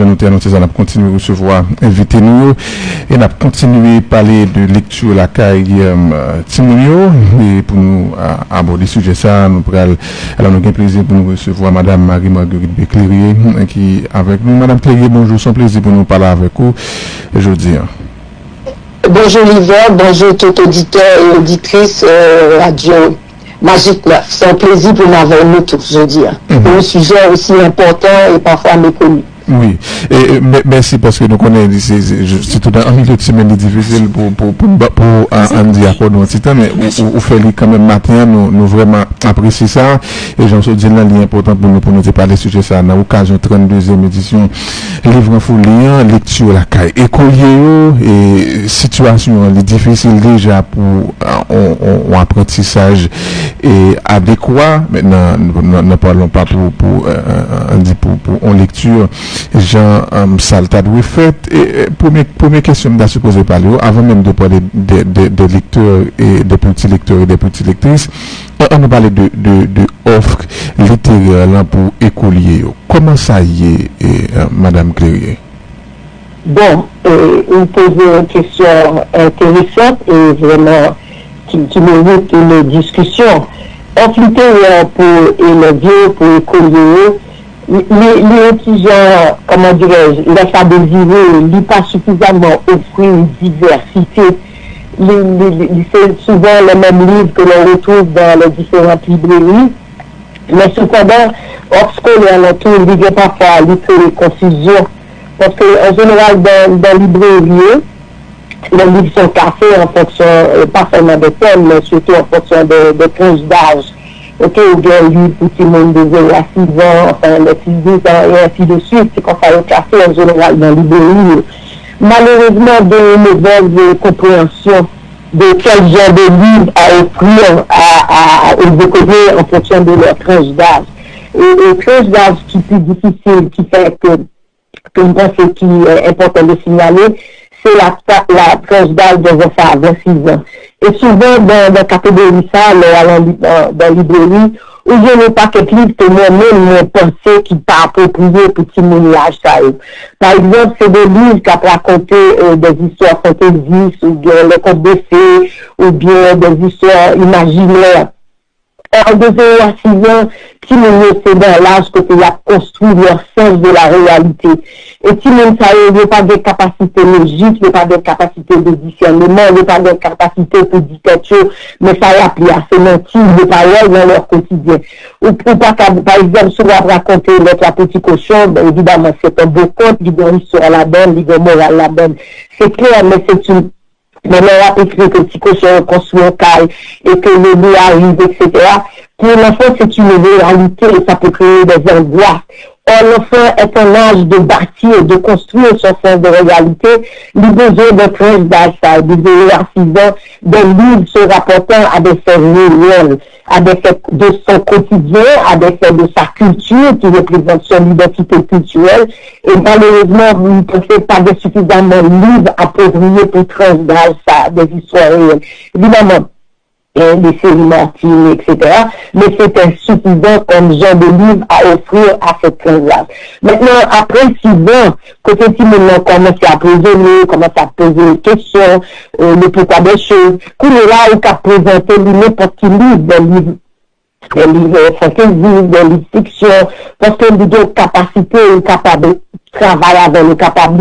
nous annoncé ça, on a continué à recevoir invité nous et on a continué à parler de lecture la caille Timounio et pour nous aborder le sujet ça, nous prenons alors nous avons plaisir pour nous recevoir Madame Marie-Marguerite Béclérier qui est avec nous. Madame Clérier, bonjour, c'est un plaisir pour nous parler avec vous aujourd'hui. Bonjour Liver, bonjour tout auditeur et auditrice Radio Magique 9. C'est un plaisir pour m'avoir nous tous aujourd'hui. Pour un sujet aussi important et parfois méconnu. Oui, et merci parce que nous connaissons, c'est tout un milieu de semaine difficile pour en dire à quoi nous temps, mais on fait quand même matin, nous vraiment apprécions ça, et j'en suis dit là, l'important pour nous parler sujet ça, dans l'occasion 32e édition, livre en folie, lecture la caille, écolier, et situation difficile déjà pour un apprentissage et adéquat, maintenant, ne parlons pas pour lecture, Jean Saltad fait et première question que je poser par lui avant même de parler des lecteurs et des petits lecteurs et des petites lectrices, on va parler de offre littéraire là pour écoliers. Comment ça y est, Madame Clérier? Bon, vous posez une question intéressante et vraiment qui mérite une discussion. Offre littéraire pour élèves, pour écoliers, les étudiants, comment dirais-je, laissent à désirer, ne pas suffisamment offrir une diversité. C'est souvent les mêmes livres que l'on retrouve dans les différentes librairies. Mais cependant, scolaire, on trouve parfois les confusions. Parce qu'en général, dans les librairies, les livres sont cassés en fonction, pas seulement des thèmes, mais surtout en fonction des tranches d'âge. Ok, ou bien lui, pour tout le monde de 0 à 6 ans, enfin, les 6 ans et ainsi de suite, c'est qu'on fait classer en général dans les librairies. Malheureusement, de mauvaise compréhension de quel genre de livre à offrir aux écoliers en fonction de leur tranche d'âge. Et tranche d'âge qui est plus difficile, qui fait que je pense qui est important de signaler, c'est la tranche d'âge de 20 à 26 ans. Et souvent, dans la catégorie ça, dans la librairie, où je n'ai pas quelques livres que moi-même pensé qui pas approprié pour petit moulage ça. Par exemple, c'est des livres qui racontent des histoires fantaisistes, ou bien les contes de fées, ou bien des histoires imaginaires. Alors, de 0 à 6 ans, qui c'est dans l'âge que tu as construit leur sens de la réalité. Et qui même ça, il n'y a pas de capacité logique, il n'y a pas de capacité de discernement, il n'y a pas de capacité de dictature, mais ça y a appris à se mentir de paroles dans leur quotidien. Ou pour pas, par exemple, si on va raconter notre petit cochon, ben, évidemment, c'est un beau conte, il y a une histoire la bonne, il y a une morale la bonne. C'est clair, mais c'est une maintenant, on a écrit que le petit cochon construit un caille et que le loup arrive, etc. Pour l'enfant, c'est une réalité et ça peut créer des angoisses. Or, l'enfant est en âge de bâtir, de construire son sens de réalité. Il a besoin de tranche d'âge, de 0 à 6 ans, des livres se rapportant à des faits réels, à des faits de son quotidien, à des faits de sa culture qui représente son identité culturelle. Et malheureusement, vous ne pouvez pas de suffisamment de livres appropriés pour tranche d'âge, des histoires réelles. Évidemment, des séries Martine, etc. Mais c'est insuffisant comme genre de livre à offrir à cette tranche. Maintenant, après 6 ans, côté Timon commence à poser, commence à poser des questions, le pourquoi des choses, qu'on est là, il a présenté n'importe quel livre, des livres fantasy, des livres fiction, parce qu'il a une capacité, il est capable de travailler avec, il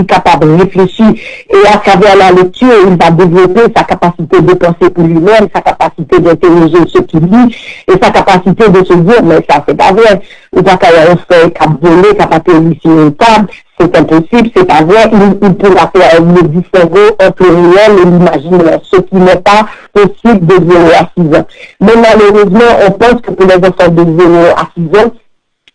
est capable de réfléchir, et à travers la lecture, il va développer sa capacité de penser pour lui-même, sa capacité d'interroger ce qu'il lit, et sa capacité de se dire, mais ça c'est pas vrai, ou pas qu'il y a un fait cap volé, cap atterri sur une table, c'est impossible, c'est pas vrai, il pourra faire le distinguo entre le réel et l'imaginaire, ce qui n'est pas possible de 0 à 6 ans. Mais malheureusement, on pense que pour les enfants de 0 à 6 ans,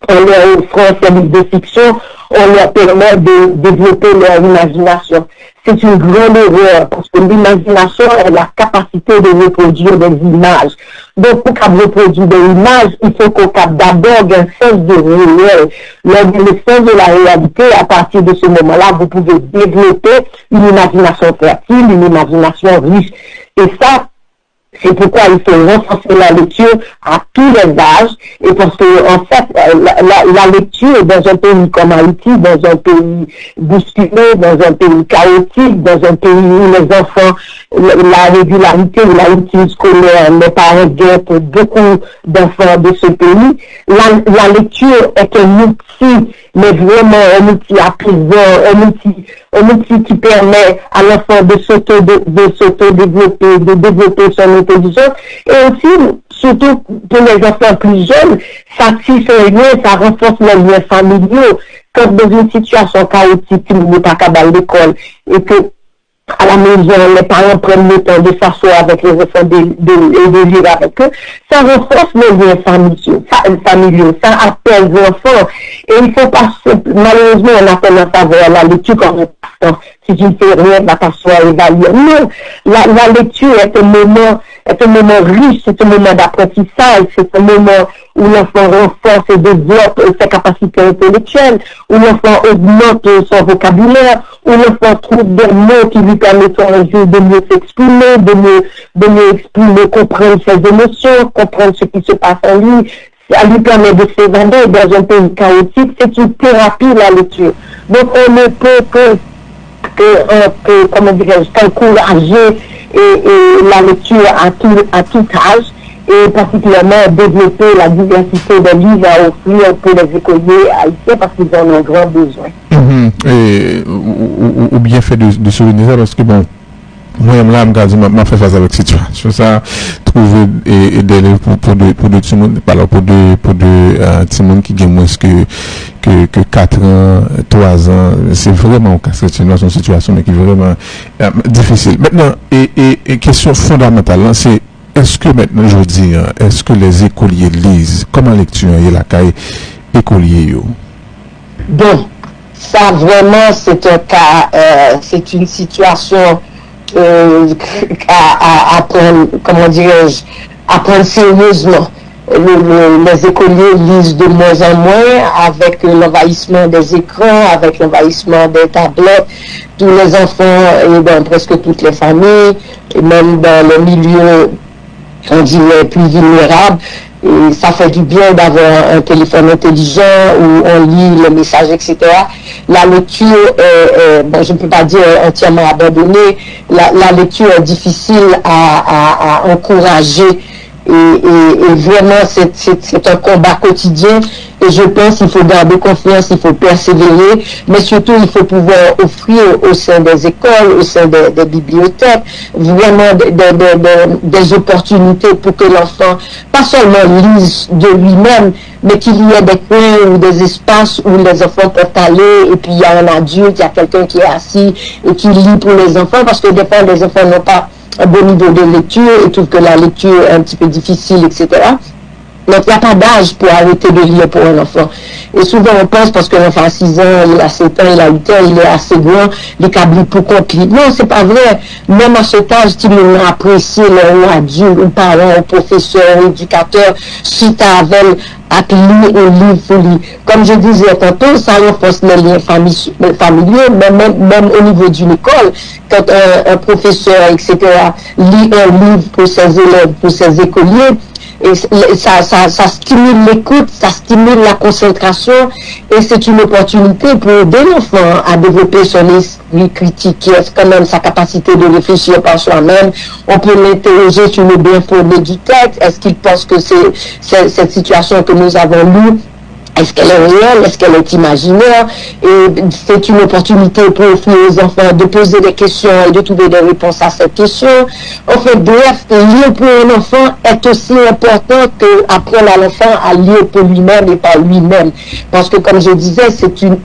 on leur offre un service de fiction, on leur permet de développer leur imagination. C'est une grande erreur parce que l'imagination est la capacité de reproduire des images. Donc, pour qu'on reproduise des images, il faut qu'on capte d'abord un sens de réel. Le sens de la réalité, à partir de ce moment-là, vous pouvez développer une imagination fertile, une imagination riche. Et ça, C'est pourquoi il faut renforcer la lecture à tous les âges, et parce que en fait, la lecture dans un pays comme Haïti, dans un pays bousculé, dans un pays chaotique, dans un pays où les enfants, la régularité ou la routine scolaire n'est pas réglée pour beaucoup d'enfants de ce pays, la lecture est un outil, mais vraiment un outil apaisant, un outil qui permet à l'enfant de s'auto-développer, de développer son intelligence, et aussi, surtout pour les enfants plus jeunes, ça tisse un lien, ça renforce les liens familiaux. Quand dans une situation chaotique, il n'est pas qu'à l'école, et que à la maison, les parents prennent le temps de s'asseoir avec les enfants et de lire avec eux, ça renforce les liens familiaux, ça apaise l'enfant. Et il faut pas, malheureusement, on a tendance à voir la lecture comme un passe-temps. Si tu ne fais rien, va t'asseoir et va lire. Non, la lecture est un moment riche, c'est un moment d'apprentissage, c'est un moment où l'enfant renforce et développe ses capacités intellectuelles, où l'enfant augmente son vocabulaire, où l'enfant trouve des mots qui lui permettent de mieux s'exprimer, de mieux exprimer, comprendre ses émotions, comprendre ce qui se passe en lui. Ça lui permet de s'évader dans un pays chaotique. C'est une thérapie, la lecture. Donc on ne peut comment dirais-je, qu'encourager la lecture à tout âge, et particulièrement développer la diversité des livres à offrir pour les écoliers haïtiens parce qu'ils en ont grand besoin. Ou bien fait de souligner ça parce que bon, moi-même là, m'a fait face avec cette situation. Ça, trouver des livres pour deux timons, pour deux timons qui gagnent moins que 4 ans, 3 ans. C'est vraiment dans une situation mais qui est vraiment difficile. Maintenant, et question fondamentale, là, c'est est-ce que maintenant, je dis, est-ce que les écoliers lisent? Comment lecture est la caille écolier? Bon, ça vraiment, c'est un cas, c'est une situation à prendre, comment dirais-je, à prendre sérieusement. Les écoliers lisent de moins en moins avec l'envahissement des écrans, avec l'envahissement des tablettes. Tous les enfants et dans presque toutes les familles, et même dans les milieux, on dirait, plus vulnérables. Et ça fait du bien d'avoir un téléphone intelligent où on lit les messages, etc. La lecture bon, je ne peux pas dire entièrement abandonnée. La lecture est difficile à encourager. Et vraiment, c'est un combat quotidien. Et je pense qu'il faut garder confiance, il faut persévérer, mais surtout, il faut pouvoir offrir au sein des écoles, au sein des bibliothèques, vraiment des opportunités pour que l'enfant, pas seulement lise de lui-même, mais qu'il y ait des coins ou des espaces où les enfants peuvent aller, et puis il y a un adulte, il y a quelqu'un qui est assis et qui lit pour les enfants, parce que des fois, les enfants n'ont pas un bon niveau de lecture et trouvent que la lecture est un petit peu difficile, etc. Donc, il n'y a pas d'âge pour arrêter de lire pour un enfant. Et souvent, on pense parce que l'enfant a 6 ans, il a 7 ans, il a 8 ans, il est assez grand, les câbles pour compris. Non, c'est pas vrai. Même à cet âge, tu veux apprécier leur adulte, ou parent, ou professeur, ou éducateur, si tu avais à lire un livre pour lire. Comme je disais tantôt, ça renforce les liens familiaux, même au niveau d'une école. Quand un professeur, etc., lit un livre pour ses élèves, pour ses écoliers, et ça stimule l'écoute, ça stimule la concentration, et c'est une opportunité pour aider l'enfant à développer son esprit critique, qui est quand même sa capacité de réfléchir par soi-même. On peut l'interroger sur le bien fondé du texte. Est-ce qu'il pense que c'est cette situation que nous avons lue, est-ce qu'elle est réelle, est-ce qu'elle est imaginaire? Et c'est une opportunité pour offrir aux enfants de poser des questions et de trouver des réponses à ces questions. En fait, bref, lire pour un enfant est aussi important qu'apprendre à l'enfant à lire pour lui-même et par lui-même. Parce que, comme je disais, c'est une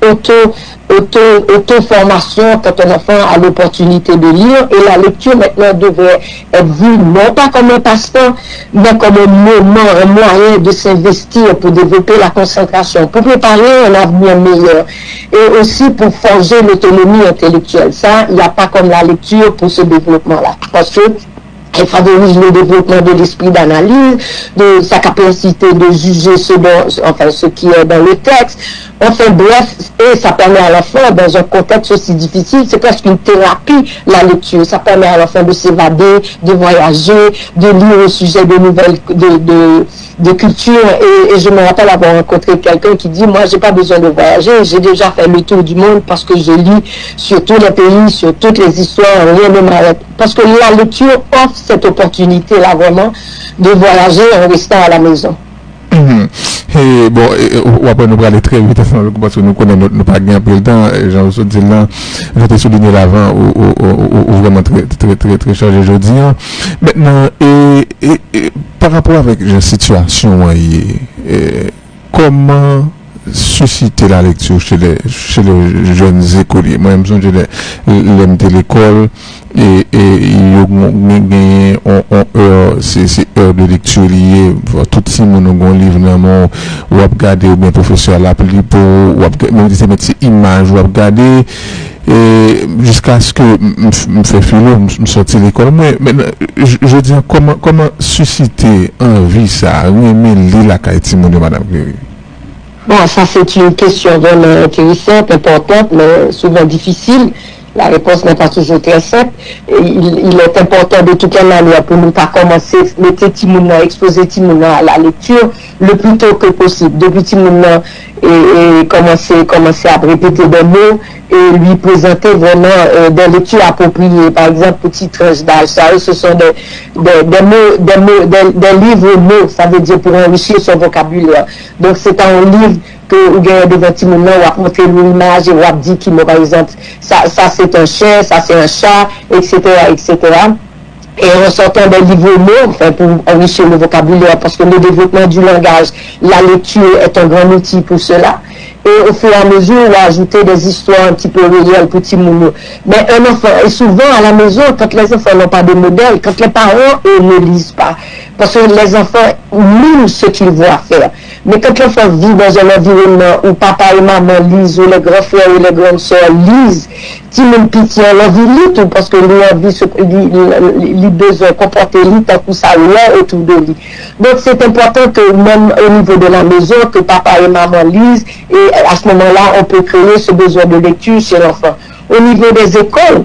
auto-formation quand un enfant a l'opportunité de lire, et la lecture maintenant devrait être vue non pas comme un passe-temps, mais comme un moment, un moyen de s'investir pour développer la concentration, pour préparer un avenir meilleur, et aussi pour forger l'autonomie intellectuelle. Ça, il n'y a pas comme la lecture pour ce développement-là. Parce que Elle favorise le développement de l'esprit d'analyse, de sa capacité de juger ce qui est dans le texte. Enfin bref, et ça permet à l'enfant, dans un contexte aussi difficile, c'est presque une thérapie, la lecture. Ça permet à l'enfant de s'évader, de voyager, de lire au sujet de nouvelles, de culture. Et je me rappelle avoir rencontré quelqu'un qui dit, moi, j'ai pas besoin de voyager, j'ai déjà fait le tour du monde parce que je lis sur tous les pays, sur toutes les histoires, rien ne m'arrête. Parce que la lecture offre cette opportunité-là vraiment de voyager en restant à la maison. Et bon, après nous aller très vite parce que nous connaissons nous pas gagner peu de temps. Jean-Rousseau dit là, je t'ai souligné l'avant ou vraiment très chargé aujourd'hui. Maintenant, et par rapport avec la situation, comment susciter la lecture chez les jeunes écoliers? Moi, je me suis l'aime de l'école et c'est heure de lecture liée tout si mon livre non ou regarder ou bien professeur l'appli pour ou regarder mais c'est image ou regarder et jusqu'à ce que me fait philo me sortir l'école mais je dis comment susciter envie ça aimer lire la cahier de madame Cléry. Bon, ça c'est une question vraiment intéressante, importante, mais souvent difficile. La réponse n'est pas toujours très simple. Il est important de toute manière pour nous pas commencer, mettre Timouna, exposer Timouna à la lecture le plus tôt que possible. Depuis Timouna et commencer à répéter des mots et lui présenter vraiment des lectures appropriées. Par exemple, petit tranche d'âge, ça, ce sont des livres mots, ça veut dire pour enrichir son vocabulaire. Donc c'est un livre que vous gagnez devant Timouna, ou à montrer l'image et vous a dit qu'il par exemple, ça c'est un chien, ça c'est un chat, etc., etc. Et en sortant des livres mots, enfin, pour enrichir le vocabulaire, parce que le développement du langage, la lecture est un grand outil pour cela. Et au fur et à mesure, on va ajouter des histoires un petit peu réelles pour Timouna. Mais un enfant, et souvent à la maison, quand les enfants n'ont pas de modèle, quand les parents, eux, ne lisent pas, parce que les enfants lisent ce qu'ils voient faire. Mais quand l'enfant vit dans un environnement où papa et maman lisent, où les grands frères et les grandes sœurs lisent, Timouna pitié, l'envie lit tout, parce que l'envie besoin de comporter lit tant que ça l'est autour de lui. Donc c'est important que même au niveau de la maison, que papa et maman lisent, et à ce moment-là, on peut créer ce besoin de lecture chez l'enfant. Au niveau des écoles,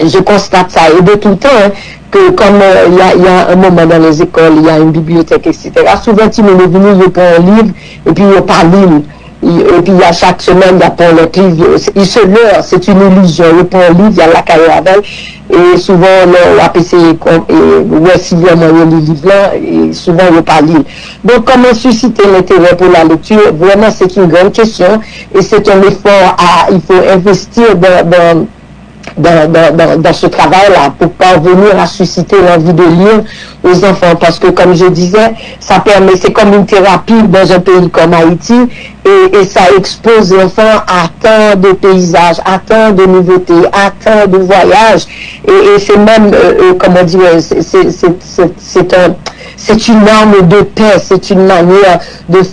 je constate ça, et de tout le temps, que comme il y a un moment dans les écoles, il y a une bibliothèque, etc. Souvent, Timouna est venu, il prend un livre, et puis il parle lire. Et puis, à chaque semaine, il apprend le livre. Il se leurre, c'est une illusion. Il prend un livre, il y a la cahier avec. Et souvent, on va essayer, s'il y a moyen de livre là, et souvent, il ne pas lire. Donc, comment susciter l'intérêt pour la lecture? Vraiment, c'est une grande question. Et c'est un effort il faut investir dans ce travail-là pour parvenir à susciter l'envie de lire aux enfants, parce que comme je disais, ça permet, c'est comme une thérapie dans un pays comme Haïti, et ça expose l'enfant à tant de paysages, à tant de nouveautés, à tant de voyages, et c'est même, comment dire, c'est une arme de paix, c'est une manière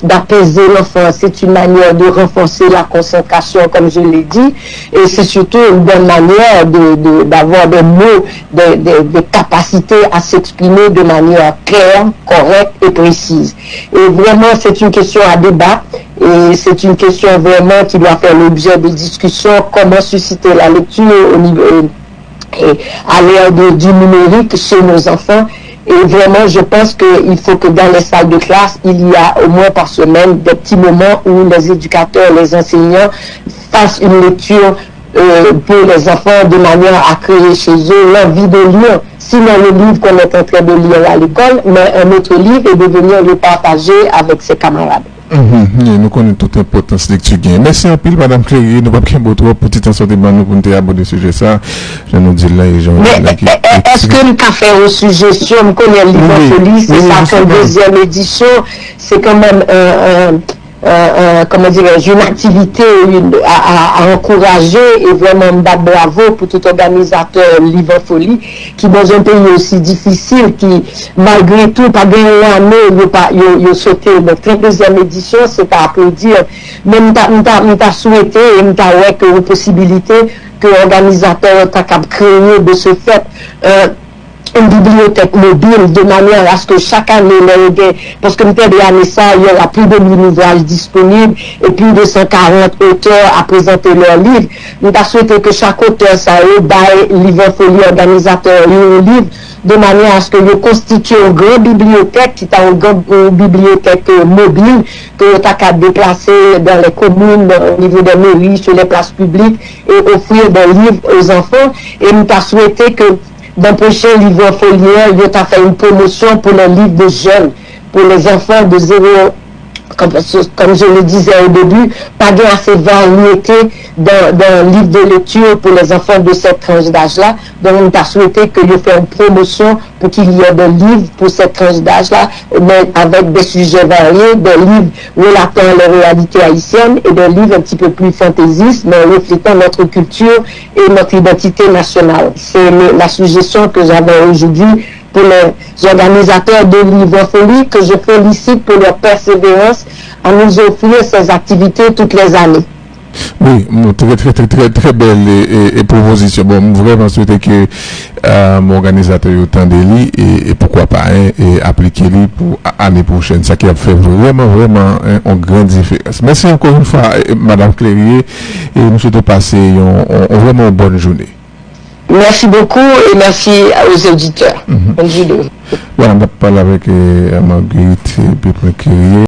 d'apaiser l'enfant, c'est une manière de renforcer la concentration, comme je l'ai dit, et c'est surtout une bonne manière d'avoir des mots, des capacités à s'exprimer de manière claire, correcte et précise. Et vraiment, c'est une question à débattre, et c'est une question vraiment qui doit faire l'objet de discussions, comment susciter la lecture au niveau, à l'ère du numérique chez nos enfants. Et vraiment, je pense qu'il faut que dans les salles de classe, il y a au moins par semaine des petits moments où les éducateurs, les enseignants fassent une lecture pour les enfants de manière à créer chez eux l'envie de lire. Sinon, le livre qu'on est en train de lire à l'école, mais un autre livre et de venir le partager avec ses camarades. Nous connaissons toute l'importance de lecture. Merci un peu, Madame Cléry. Nous ne pouvons pas trop petit temps sortir de nous pour nous aborder ce sujet. Ça, je nous dis là et est-ce que nous avons fait une suggestion? Je connais le livre Folie, c'est sa deuxième édition. C'est quand même comment dirais-je, une activité à encourager et vraiment me battre bravo pour tout organisateur Livre Folie qui dans un pays aussi difficile qui malgré tout pas gagné l'année il a sauté. Donc 32e édition c'est à applaudir, mais m'ta souhaité et m'ta ouais que une possibilité que l'organisateur t'a créé de ce fait une bibliothèque mobile de manière à ce que chaque année, parce que nous avons ça, il y aura plus de 1000 ouvrages disponibles et plus de 140 auteurs à présenter leurs livres. Nous avons souhaité que chaque auteur, ça ait livre folie organisateur, un livre de manière à ce que vous constituez une grande bibliothèque qui est une grande bibliothèque mobile que vous avez déplacer dans les communes, au niveau des mairies, sur les places publiques et offrir des livres aux enfants. Et nous avons souhaité que dans le prochain livre foliaire, il a fait une promotion pour les livres de jeunes, pour les enfants de 0, comme je le disais au début, pas de assez variété dans le livre de lecture pour les enfants de cette tranche d'âge-là. Donc, on a souhaité qu'il y ait une promotion pour qu'il y ait des livres pour cette tranche d'âge-là, mais avec des sujets variés, des livres relatant les réalités haïtiennes et des livres un petit peu plus fantaisistes, mais reflétant notre culture et notre identité nationale. C'est la suggestion que j'avais aujourd'hui pour les organisateurs de Livre Folie, que je félicite pour leur persévérance à nous offrir ces activités toutes les années. Oui, très belle et proposition. Bon, vraiment souhaiter que mon organisateur ait autant de lits et pourquoi pas et appliquer les pour l'année prochaine. Ça qui a fait vraiment une grande différence. Merci encore une fois, Madame Clérier, et nous souhaitons passer vraiment une bonne journée. Merci beaucoup et merci aux auditeurs. Bonne journée. Voilà, on va parler avec Marguerite Pétrin-Clérier.